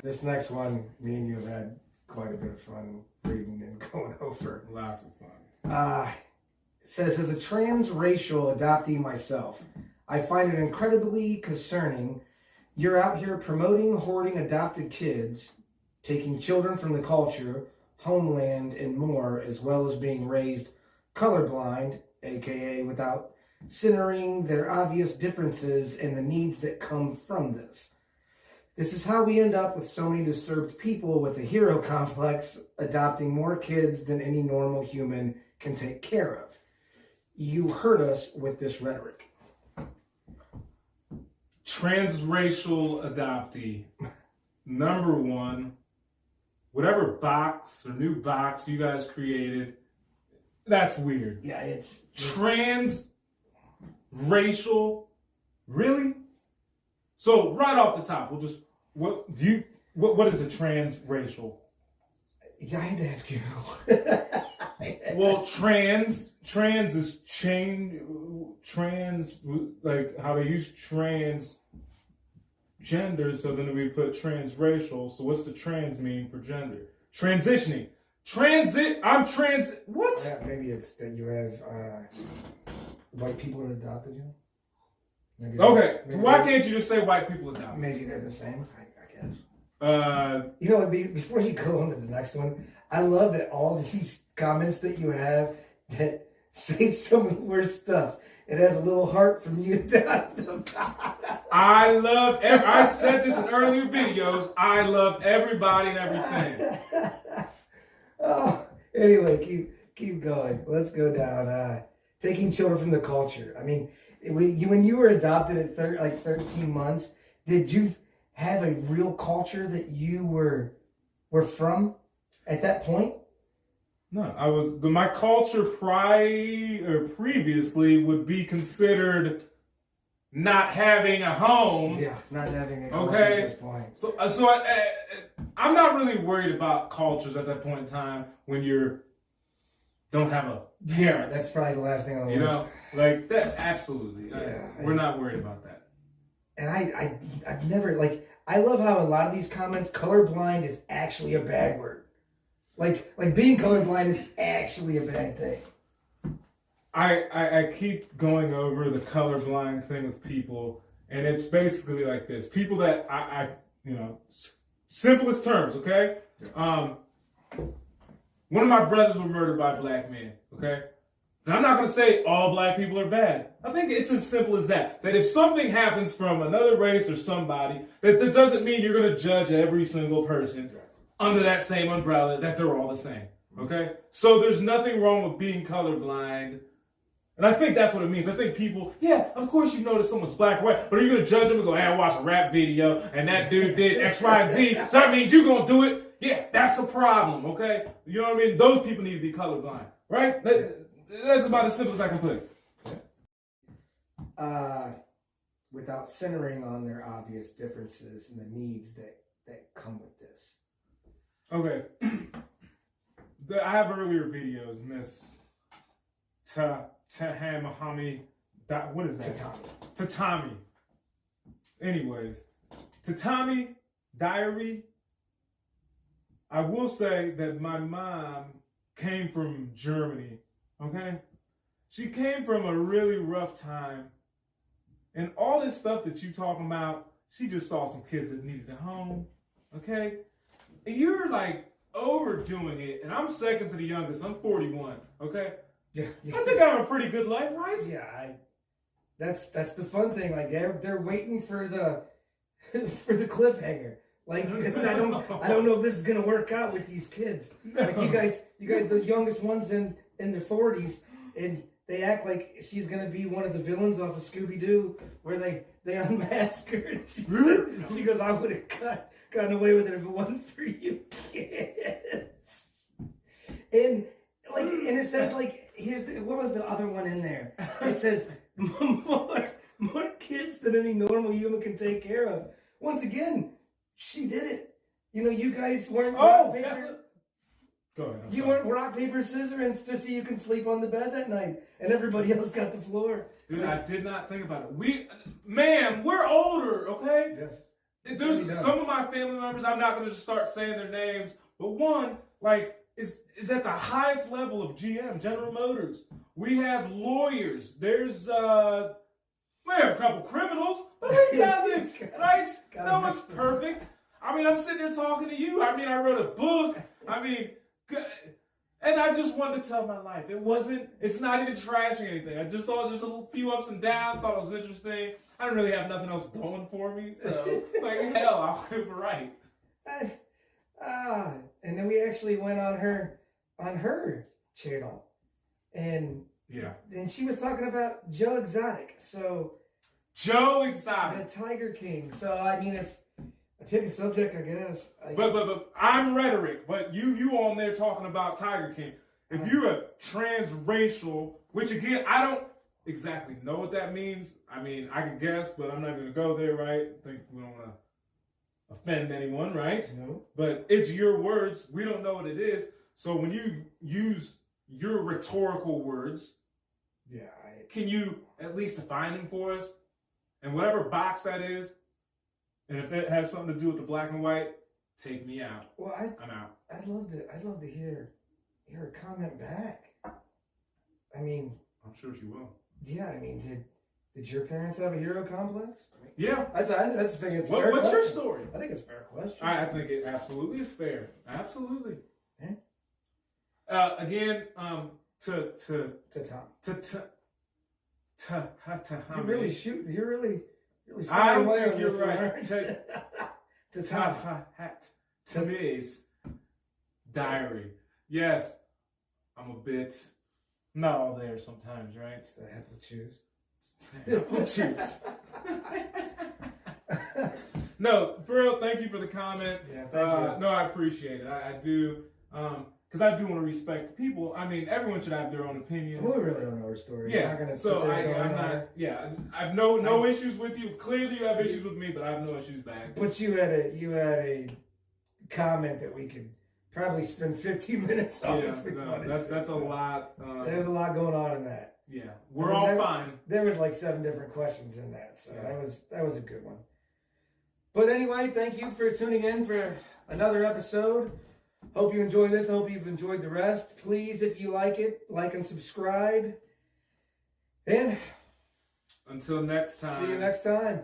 This next one, me and you have had quite a bit of fun reading and going over. Lots of fun. It says, as a transracial adoptee myself, I find it incredibly concerning. You're out here promoting hoarding adopted kids, taking children from the culture, homeland, and more, as well as being raised colorblind, aka without centering their obvious differences and the needs that come from this. This is how we end up with so many disturbed people with a hero complex adopting more kids than any normal human can take care of. You hurt us with this rhetoric. Transracial adoptee. Number one, whatever box or new box you guys created, that's weird. Yeah, it's transracial. Really? So right off the top, we'll just what is a transracial? Yeah, I had to ask you. Well, trans is change. Trans, like how they use transgender, so then we put transracial. So what's the trans mean for gender? Transitioning. What? Yeah, maybe it's that you have white people that adopted you. Maybe Why can't you just say white people adopted? Maybe they're the same, I guess. You know, before you go on to the next one, I love that all these comments that you have that say some of the worst stuff. It has a little heart from you down the bottom. I said this in earlier videos. I love everybody and everything. Oh, anyway, keep going. Let's go down. Taking children from the culture. I mean, when you were adopted at 13 months, did you have a real culture that you were from at that point? No, my culture previously would be considered not having a home. Yeah, not having a culture at this point. So I'm not really worried about cultures at that point in time when you don't have a parent. Yeah, that's probably the last thing on the list. Know, like that. Absolutely. Yeah, we're not worried about that. And I've never I love how a lot of these comments, colorblind is actually a bad word. Like being colorblind is actually a bad thing. I keep going over the colorblind thing with people, and it's basically like this. People that I simplest terms, okay? One of my brothers was murdered by a black man, okay? And I'm not going to say all black people are bad. I think it's as simple as that. That if something happens from another race or somebody, that doesn't mean you're going to judge every single person under that same umbrella, that they're all the same, okay? So there's nothing wrong with being colorblind. And I think that's what it means. I think people, yeah, of course you notice someone's black or white, but are you going to judge them and go, hey, I watched a rap video and that dude did X, Y, and Z, so that means you're going to do it? Yeah, that's a problem, okay? You know what I mean? Those people need to be colorblind, right? That's about as simple as I can put it. Without centering on their obvious differences and the needs that come with this. Okay. I have earlier videos, Miss Tahamahami. What is that? Tatami. Anyways, Tatami Diary. I will say that my mom came from Germany, okay? She came from a really rough time. And all this stuff that you talking about, she just saw some kids that needed a home, okay? And you're overdoing it. And I'm second to the youngest. I'm 41, okay? Yeah. I think I have a pretty good life, right? Yeah, that's the fun thing. They're waiting for the for the cliffhanger. I don't know if this is gonna work out with these kids. No. You guys, the youngest ones in their 40s, and they act like she's gonna be one of the villains off of Scooby-Doo, where they unmask her. She goes, I would have gotten away with it if it wasn't for you kids. And it says what was the other one in there? It says more kids than any normal human can take care of. Once again, she did it. You guys weren't rock, paper. Go ahead. You weren't rock, paper, scissors, and to see you can sleep on the bed that night, and everybody else got the floor. Dude, I did not think about it. Ma'am, we're older, okay? Yes. There's some of my family members, I'm not going to just start saying their names, but one, like, is at the highest level of GM, General Motors. We have lawyers. There's, we have a couple criminals, but who doesn't, right? No one's perfect. I mean, I'm sitting there talking to you. I mean, I wrote a book. I mean, and I just wanted to tell my life. It's not even trashing anything. I just thought there's a few ups and downs, thought it was interesting. I didn't really have nothing else going for me, so like, hell, I'll give it right. And then we actually went on her channel, and she was talking about Joe Exotic. So Joe Exotic, the Tiger King. So I mean, if I pick a subject, I guess. But I'm rhetoric. But you on there talking about Tiger King. If you're a transracial, which again I don't exactly know what that means. I mean, I can guess, but I'm not going to go there, right? I think we don't want to offend anyone, right? No. But it's your words. We don't know what it is. So when you use your rhetorical words, can you at least define them for us? And whatever box that is, and if it has something to do with the black and white, take me out. Well, I'm out. I'd love to hear a comment back. I mean, I'm sure she will. Yeah, I mean, did your parents have a hero complex? Yeah. I think it's fair. What's your story? I think it's a fair question. I think it absolutely is fair. Absolutely. Yeah. Again, to You're really shooting. You're really I don't away think on you're this right. To Tami's diary. Yes, I'm a bit not all there sometimes, right? It's the apple juice. Apple juice. No, for real, thank you for the comment. Yeah, thank you. No, I appreciate it. I do. Because I do want to respect people. I mean, everyone should have their own opinion. Well, we really don't know her story. Yeah, I have no issues with you. Clearly, you have issues with me, but I have no issues back. But you had a comment that we could probably spend 15 minutes on. That's a lot. There's a lot going on in that. Yeah, we're all fine. There was like 7 different questions in that, so that was a good one. But anyway, thank you for tuning in for another episode. Hope you enjoy this. I hope you've enjoyed the rest. Please, if you like it, like and subscribe. And until next time. See you next time.